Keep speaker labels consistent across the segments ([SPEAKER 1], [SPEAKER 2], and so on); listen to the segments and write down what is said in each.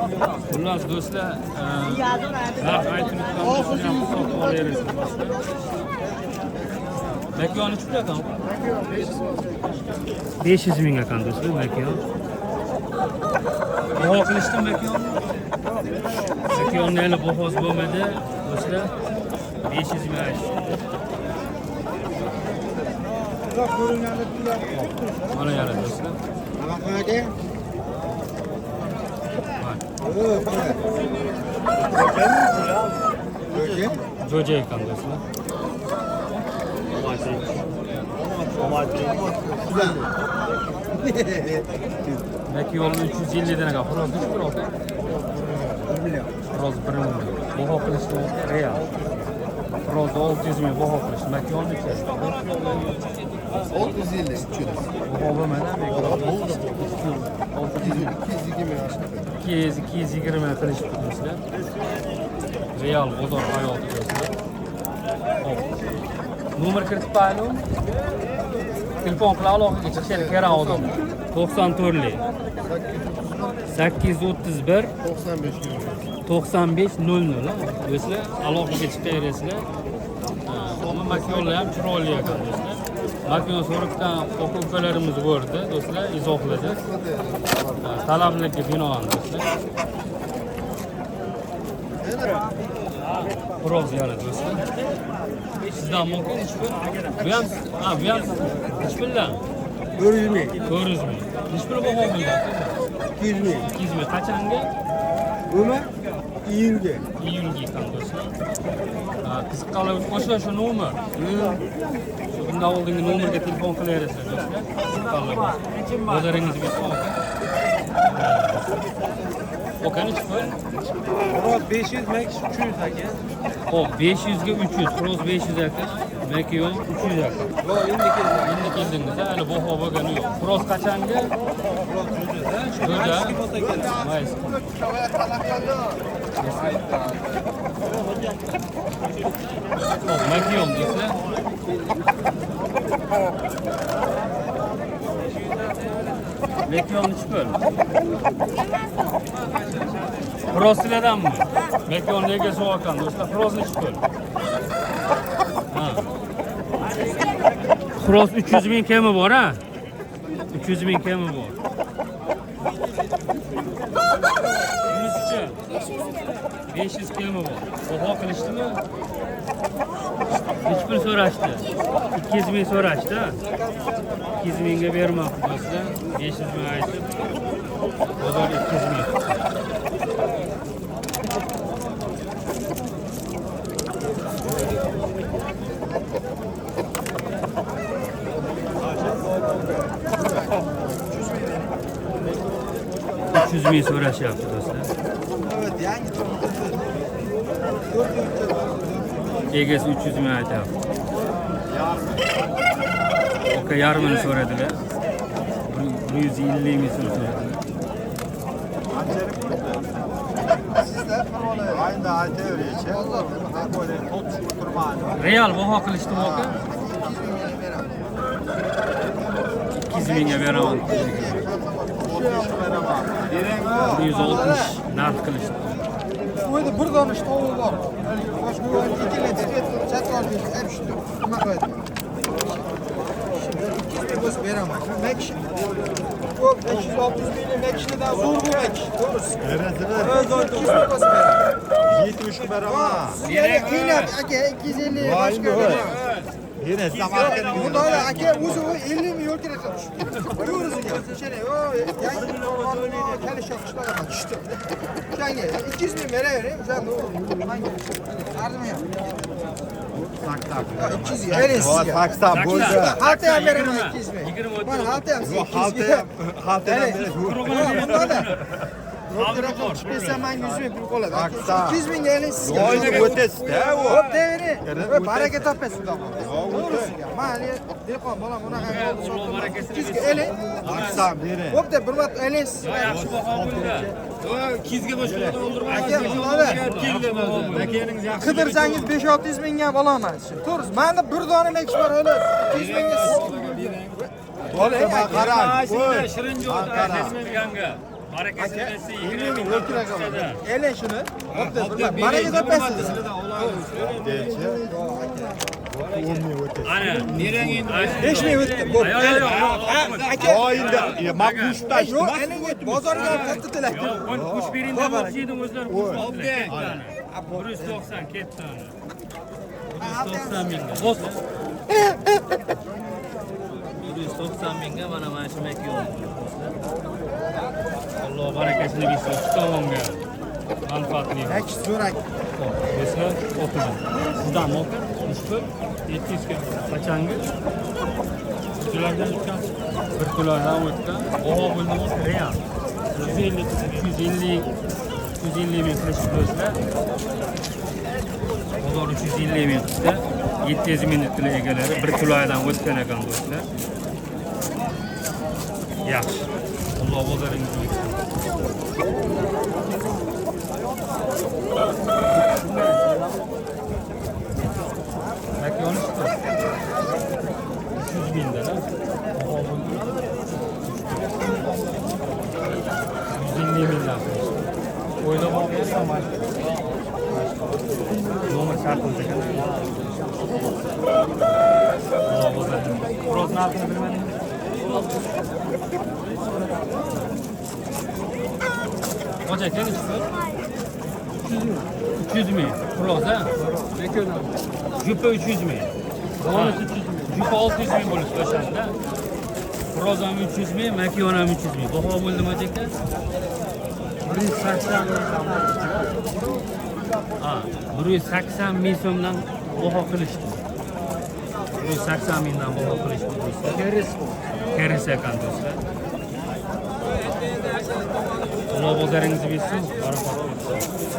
[SPEAKER 1] Xullas do'stlar, narx aytayotgan bo'lsa ham sotib olaverasiz. Makon nechta pul ekan? 500 ming ekan do'stlar makon. Baho qilishdimi makon? Makonni hali bahosi bo'lmadi do'stlar. 500 ming aytishdi. Mana yana do'stlar. Jo'ja ekan do'stlar. Belki yolun 350'den ekan. Xo'roz nech pul oldi? 1 million. Xo'roz 1 million. Baho qilishdi real. Xo'roz 600 ming baho qilishdi. Belki yolun necha?
[SPEAKER 2] 650 300.
[SPEAKER 1] Baho bo'lmadi. 220 qilishdi do'stlar. Real bozor hayoti do'stlar. Hop. Nomer kiritib qo'ying. Telefon qila aloqaga chiqishga kerak odam. 94lik 831 95 00 do'stlar aloqaga chiqaverasizlar. Ammo makonlar ham chiroyli ekan do'stlar. Makon so'rikdan ukalarimiz bo'ldi do'stlar, izohladi. Talablarga binoan do'stlar. Xo'roz yana do'stlar. Sizdan mumkin ish pul? Bu ham ish puldan
[SPEAKER 2] 400 ming.
[SPEAKER 1] 400 ming. Ish puli baho bo'ldi.
[SPEAKER 2] 200 ming.
[SPEAKER 1] 200 ming qachonga?
[SPEAKER 2] Buni iyulga.
[SPEAKER 1] Iyulga ekan do'stlar. Qiziqqanlar o'sha shu nomer. Bundan oldingi nomerga telefon qilaverasizlar do'stlar. Qiziqqanlar. Bozoringiz bitsa aka. Okan ish pul?
[SPEAKER 2] Xo'roz 500 ming 300 aka.
[SPEAKER 1] Xo'p, 500 ga 300, xo'roz 500 aka. Belki yo'q 300 aka.
[SPEAKER 2] Yo, endi
[SPEAKER 1] Keldingiz, hali baho bo'lgani yo'q. Xo'roz qachonga? Jo'ja. Maysa. Xo'p, makiyom do'stlar. Makiyom nech pul? Xo'roz sizlardanmi? Makiyom nega so'rakan do'stlar? Xo'roz nech pul? Ha. Xo'roz 300 ming kemi bor ha? 300 ming kemi bor. Bunisi 500 kemi bor. Baho qilishdimi? Nech pul so'rashdi? 200 ming so'rashdi. 200 mingga bermoqchi do'stlar. 500 ming aytib. Bozor 200 ming. Ming so'rashyapti do'stlar. Egasi 300 ming aytyapti. Oka yarmini so'radilar. 150 ming so'radilar. Real baho qilishdi oka. 200 mingga beraman. 160 narx qilishdi.
[SPEAKER 2] Bu yerda bir dona tovuq bor. Boshqa chatlarni aytishdi. Nima qiladi? 200 ming bo'lsa beraman. Makish. Bu 560 mingni makishdan zo'r bu makish. To'g'risi. Berasiz. 200 ming bo'lsa beraman.
[SPEAKER 3] 70 ga beraman.
[SPEAKER 2] Qiynab aka 250 boshqa beraman.
[SPEAKER 3] Yine Samarkandga
[SPEAKER 2] Bunday aka o'zi 50 ming yo'l kerak tushdi. To'g'risiga. Shene, yangi kalish qishlaraman tushdi. O'shanga 200 ming beravering, o'shanda arzimayapti. 200 berasiz.
[SPEAKER 3] Saksa bo'ldi.
[SPEAKER 2] Halta ham beraman 200 ming. Mana halta ham 200 ming.
[SPEAKER 3] Halta
[SPEAKER 2] Ro'zg'or qilib chiqsa men 100 ming pul qoladi.
[SPEAKER 3] Saksa.
[SPEAKER 2] 200 ming eling sizga.
[SPEAKER 3] Oylik o'tasizda u.
[SPEAKER 2] Hop devering. Baraka topasiz xudo xohlasa. Mali dehqon bolam unaqa barakasi 200 ga eling.
[SPEAKER 3] Saksa bering.
[SPEAKER 2] Hop deb bir marta elingiz.
[SPEAKER 1] Yaxshi baho bo'ldi. 200 ga boshqalarni o'ldirmaysiz.
[SPEAKER 2] Aka,
[SPEAKER 1] Akaningiz yaxshi.
[SPEAKER 2] Qidirsangiz 5-600 mingga ham ololmaysiz. To'g'risi, menda bir dona makish bor, hali 200 mingga
[SPEAKER 3] Oling, qarang.
[SPEAKER 1] Shirin jo'da, Nesmeganga. Barakasi bersa 20
[SPEAKER 2] ellik
[SPEAKER 1] ming
[SPEAKER 2] yo'l kerak
[SPEAKER 1] tushadi.
[SPEAKER 2] eling shuni bo'pti baraka topasiz
[SPEAKER 1] Ana, nerang endi?
[SPEAKER 2] 5 ming o'tdi bo'pti aka
[SPEAKER 3] Oyinda maqbushda
[SPEAKER 2] yo'q eling bozorga olib katta tilak
[SPEAKER 1] Yo'q, kuch bering demoqchi edim o'zlari kuch oldi. 190 ketdi ana. 190 mingga. Bo'lsa. 190 mingga mana shu makyon. Alloh barakasini bersin. Ikki tomonga manfaatli.
[SPEAKER 2] aks so'rak
[SPEAKER 1] Mesela oturun. Sizdan mı okar? 3 pul, 700 kilo. Kaçangı? Kutulardan çıkan. Bir kutulardan o'tgan. Oha bo'ldi mı? Real. 150 ming qilish bo'lsa. Bozor 350 ming qilsa, 700 ming tili egalari bir kutulardan o'tgan ekan do'stlar. Yaxshi. Alloh bozoringizni bersin. Makyon işte. 300 bin lira. 150 bin lira. Oylama olmasa Nomer şartımıza kadar. Allah bozarım. Burası ne yaptığını bilmedim. Hoca kendi çıktı. 300 mi? Burası ha? Jüpe 300 mi? Jüpe 600 mi bo'lib o'shanda? Prozam 300 mi? Makiyonam 300 mi? Baho bo'ldimi aka? 180 ming. Ha, 180 ming so'mdan baho qilishdi. 180 mingdan baho qilishdi do'stlar. Keris ekan do'stlar. Alloh bozoringizni bersin, barakot bersin.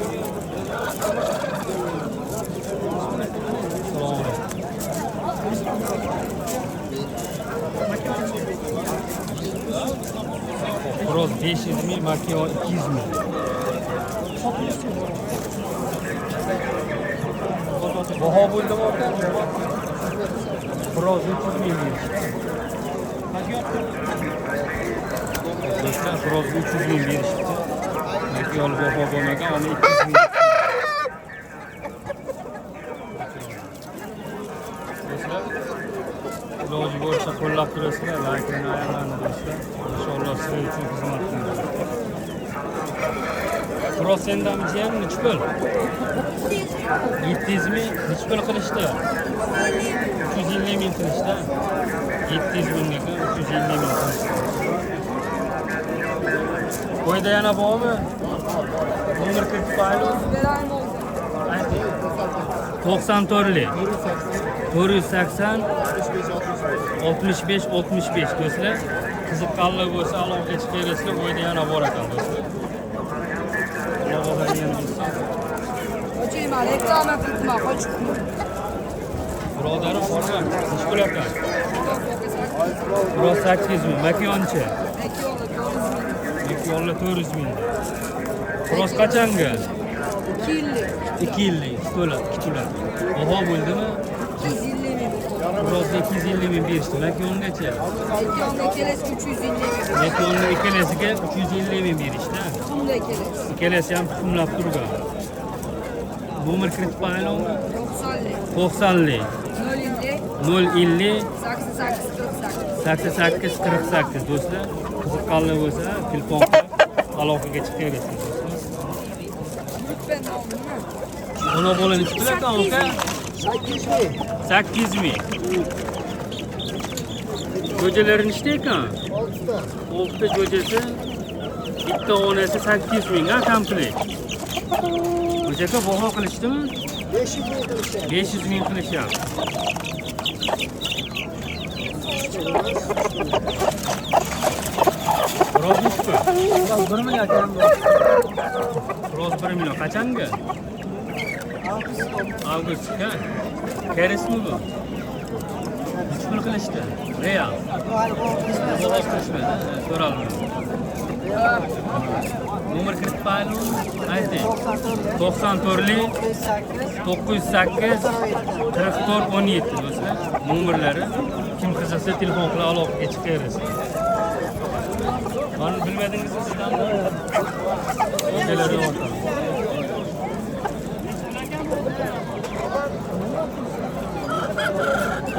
[SPEAKER 1] Kroz 500 ming, Makio 200 ming. Baho bo'ldimi aka? Kroz 300 ming. Do'stlar, Kroz 300 ming berishibdi. Makio baho bo'lmagan, uni 200 ming. Iloji bo'lsa qo'llab turasizlar, layklarni ayamani do'stlar. Inshaalloh sizlar uchun xizmat qilamiz. Kroz sendami jiyan nechi pul? 700 ming nechi pul qilishdi? 350 ming qilishdi. 700 mingga 350 ming qilishdi. Qo'yda yana bormi? Nomer kiritib qo'yaylik. 94lik 480 65 65 do'stlar. Qiziqqanlar bo'lsa aloqaga chiqaverasizlar. Qo'yda yana bor ekan do'stlar.
[SPEAKER 4] Hocam, reklama qilma, qochib.
[SPEAKER 1] Birodarim bormi? Siz qo'yapman. Biroz 800 ming. Makiyonchi. Makiyonlar 400 ming. Biroz qachonga? 2 yillik. To'la. Baho bo'ldimi?
[SPEAKER 4] 250 ming.
[SPEAKER 1] Biroz 250 ming berishdi. Makiyongacha.
[SPEAKER 4] Makiyonda kelasi 350 ming.
[SPEAKER 1] Makiyonni ikkalasiga 350 ming berishdi.
[SPEAKER 4] Shunday kelasi.
[SPEAKER 1] Ikkalasi ham tuxumlab turgan. Nomer kiritib qo'yaylikmi? 90lik 050 88 48 do'stlar. Qiziqqanlar bo'lsa telefon qilib aloqaga chiqaverasizlar do'stlar. Ona bo'lani chiqiladi aka? 800 ming. Jo'jalar nechta ekan? 6 jo'jasi. Bitta onasi 800 ming ha, komplet. O'shaka baho qilishdimi? 500 ming qilishyapti. Biroz nechta? 1 million ekan. Biroz 1 million qachonga? Avgustga. Keresmi bu? Nech pul qilishdi? Real. Baho qilishmadi, so'ralmadi. Nomer kiritib qo'yaylikmi? Ayting. 94lik 908 44 17 do'stlar. Nomerlari kim qiziqsa telefon qilib aloqaga chiqaverasiz. Bana bilmediğiniz sizden de ülkeleri var.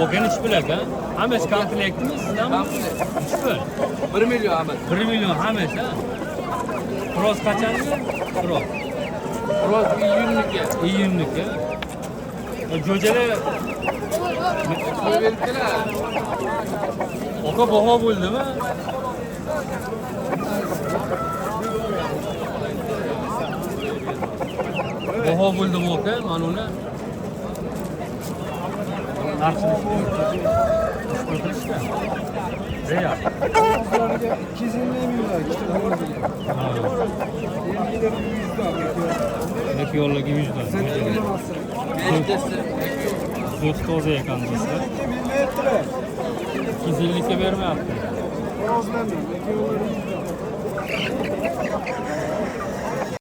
[SPEAKER 1] O geniş bilek ha. Hames komplektimiz sizden mi? Komplekt.
[SPEAKER 5] 1 milyon Ahmet.
[SPEAKER 1] 1 milyon Hames ha. Cross kaçan mı? Cross.
[SPEAKER 5] Roz iyiyimlik ya.
[SPEAKER 1] İyi yünlük ya. Göcele
[SPEAKER 5] Koy veriptiler.
[SPEAKER 1] oka boğa buldu mu? Boğa buldum oka, manuna. Tartışmış. Tartışmış. Reya.
[SPEAKER 2] 220 milyon işte doğru diyor. Yenileri 100 daha.
[SPEAKER 1] Neki yolla gibi yüzden.
[SPEAKER 2] Sen de bilemezsin.
[SPEAKER 5] Beştesi.
[SPEAKER 1] Dört toza yakancısı.
[SPEAKER 2] 2000 metre.
[SPEAKER 1] 250'ke verme yaptım.
[SPEAKER 2] Rozlanmıyor. Yolları 100 daha.